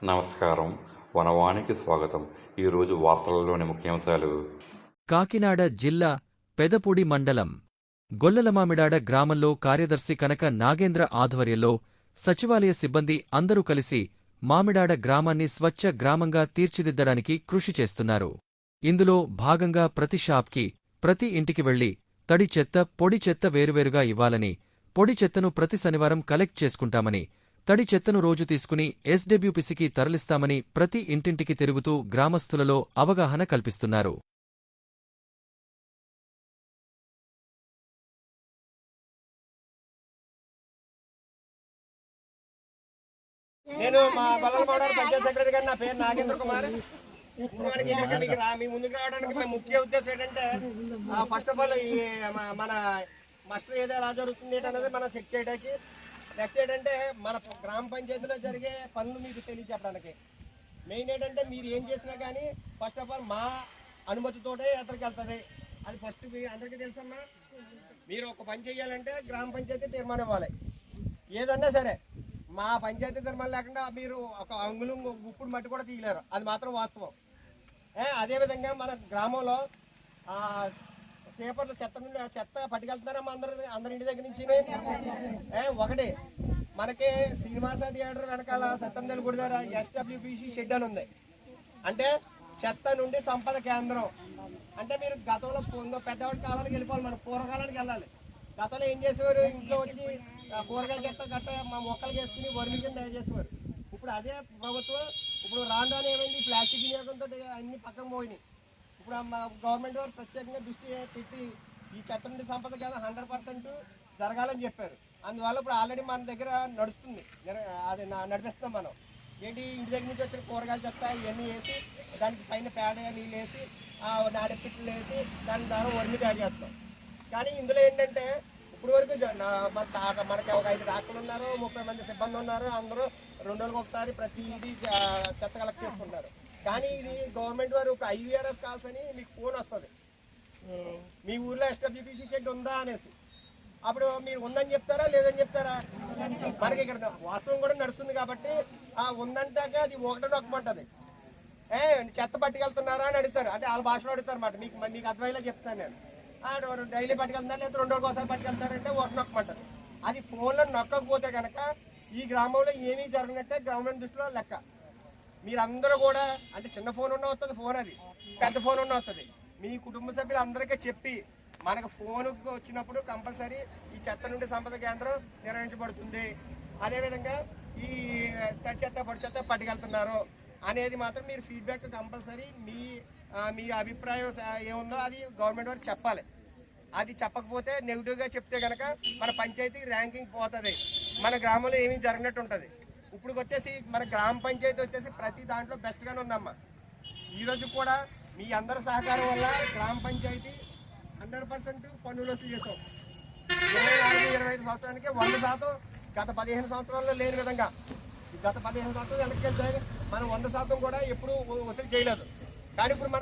నమస్కారం. వనవానికి స్వాగతం. ఈరోజు వార్తలలోని ముఖ్యాంశాలు. కాకినాడ జిల్లా పెదపూడి మండలం గొల్లలమామిడాడ గ్రామంలో కార్యదర్శి కనక నాగేంద్ర ఆధ్వర్యంలో సచివాలయ సిబ్బంది అందరూ కలిసి మామిడాడ గ్రామాన్ని స్వచ్ఛ గ్రామంగా తీర్చిదిద్దడానికి కృషి చేస్తున్నారు. ఇందులో భాగంగా ప్రతి షాప్కి, ప్రతి ఇంటికి వెళ్లి తడి చెత్త, పొడి చెత్త వేరువేరుగా ఇవ్వాలని, పొడి చెత్తను ప్రతి శనివారం కలెక్ట్ చేసుకుంటామని, తడి చెత్తను రోజు తీసుకుని ఎస్డబ్ల్యూపీసీకి తరలిస్తామని ప్రతి ఇంటింటికి తిరుగుతూ గ్రామస్తులలో అవగాహన కల్పిస్తున్నారు. నేను మా బల్లలపాడు పంచాయత్ సెక్రటరీ గారు. నా పేరు నాగేంద్ర కుమార్. మీ ముందుకు రావడానికి ముఖ్య ఉద్దేశం ఏంటంటే, ఫస్ట్ ఆఫ్ ఆల్ ఈ మన మస్టర్ ఏదో ఎలా జరుగుతుంది అనేది మనం చెక్ చేయడానికి. నెక్స్ట్ ఏంటంటే, మన గ్రామ పంచాయతీలో జరిగే పనులు మీకు తెలియచెప్పడానికి. మెయిన్ ఏంటంటే, మీరు ఏం చేసినా కానీ ఫస్ట్ ఆఫ్ ఆల్ మా అనుమతితోటే ఎక్కడికి వెళ్తుంది. అది ఫస్ట్ మీ అందరికీ తెలుసమ్మా. మీరు ఒక పని చేయాలంటే గ్రామ పంచాయతీ తీర్మానం ఇవ్వాలి. ఏదన్నా సరే మా పంచాయతీ తీర్మానం లేకుండా మీరు ఒక అంగుళం గుప్పుడు మట్టి కూడా తీయలేరు. అది మాత్రం వాస్తవం. అదేవిధంగా మన గ్రామంలో పేపర్లు చెత్త పట్టుకెళ్తున్నారమ్మా అందరి ఇంటి దగ్గర నుంచి. ఒకటి మనకి శ్రీనివాస థియేటర్ వెనకాల సత్తందెల గుడి దగ్గర ఎస్డబ్ల్యూపీసీ షెడ్ అని ఉంది. అంటే చెత్త నుండి సంపద కేంద్రం. అంటే మీరు గతంలో పెద్దవాడి కాలానికి వెళ్ళిపోవాలి, మన పూర్వకాలానికి వెళ్ళాలి. గతంలో ఏం చేసేవారు, ఇంట్లో వచ్చి కూరగాయల చెత్త గట్ట మా మొక్కలు వేసుకుని వర్మి కింద తయారు చేసేవారు. ఇప్పుడు అదే ప్రభుత్వం ఇప్పుడు రాను ఏమైంది, ప్లాస్టిక్ వినియోగంతో అన్ని పక్కన పోయినాయి. ఇప్పుడు మా గవర్నమెంట్ వారు ప్రత్యేకంగా దృష్టి పెట్టి ఈ చెత్త నుండి సంపద కదా 100% జరగాలని చెప్పారు. అందువల్ల ఇప్పుడు ఆల్రెడీ మన దగ్గర నడుస్తుంది, అది నడిపిస్తున్నాం మనం. ఏంటి, ఇంటి దగ్గర నుంచి వచ్చిన కూరగాయల చెత్త ఇవన్నీ వేసి దానికి పైన పేడ నీళ్ళు వేసి నాడెపిట్లు వేసి దాని ద్వారా వర్మి తయారు చేస్తాం. కానీ ఇందులో ఏంటంటే, ఇప్పుడు వరకు మనకి ఒక 5 డాక్టర్లు ఉన్నారు, 30 మంది సిబ్బంది ఉన్నారు. అందరూ 2 రోజులకు ఒకసారి ప్రతి ఇంటి చెత్త కలెక్ట్ చేసుకుంటారు. కానీ ఇది గవర్నమెంట్ వారు ఒక IVRS కాల్స్ అని మీకు ఫోన్ వస్తుంది, మీ ఊర్లో ఎస్డబ్ల్యూపీసీ షెడ్ ఉందా అనేసి. అప్పుడు మీరు ఉందని చెప్తారా లేదని చెప్తారా? మనకి ఇక్కడ వాస్తవం కూడా నడుస్తుంది కాబట్టి ఉందంటాక అది ఒకటే నొక్కమంటుంది. చెత్త పట్టుకెళ్తున్నారా అని అడుగుతారు. అంటే వాళ్ళ భాషలో అడుగుతారు అన్నమాట. మీకు అర్థమయ్యేలా చెప్తాను నేను. డైలీ పట్టుకెళ్తారు లేదా 2 రోజులకు ఒకసారి పట్టుకెళ్తారంటే ఒకటి నొక్కమంటారు. అది ఫోన్లో నొక్కకపోతే కనుక ఈ గ్రామంలో ఏమీ జరగనట్టే గవర్నమెంట్ దృష్టిలో లెక్క. మీరందరూ కూడా, అంటే చిన్న ఫోన్ ఉన్న వస్తుంది, ఫోన్ అది పెద్ద ఫోన్ ఉన్న వస్తుంది, మీ కుటుంబ సభ్యులు అందరికీ చెప్పి మనకు ఫోన్ వచ్చినప్పుడు కంపల్సరీ ఈ చెత్త నుండి సంపద కేంద్రం నిర్వహించబడుతుంది. అదేవిధంగా ఈ తడి చెత్త పొడి చెత్త పట్టుకెళ్తున్నారు అనేది మాత్రం మీరు ఫీడ్బ్యాక్ కంపల్సరీ మీ అభిప్రాయం ఏముందో అది గవర్నమెంట్ వారికి చెప్పాలి. అది చెప్పకపోతే నెగిటివ్గా చెప్తే కనుక మన పంచాయతీ ర్యాంకింగ్ పోతుంది, మన గ్రామంలో ఏమీ జరగనట్టు ఉంటుంది. ఇప్పుడు వచ్చేసి మన గ్రామ పంచాయతీ వచ్చేసి ప్రతి దాంట్లో బెస్ట్గానే ఉందమ్మా. ఈరోజు కూడా మీ అందరి సహకారం వల్ల గ్రామ పంచాయతీ 100% పన్నులు వసూలు చేసాం. 24-25 సంవత్సరానికి 100% గత 15 సంవత్సరాల్లో లేని విధంగా. గత 15 సంవత్సరాలు వెనక్కి వెళ్తే మనం 100% కూడా ఎప్పుడు వసూలు చేయలేదు. కానీ ఇప్పుడు మనం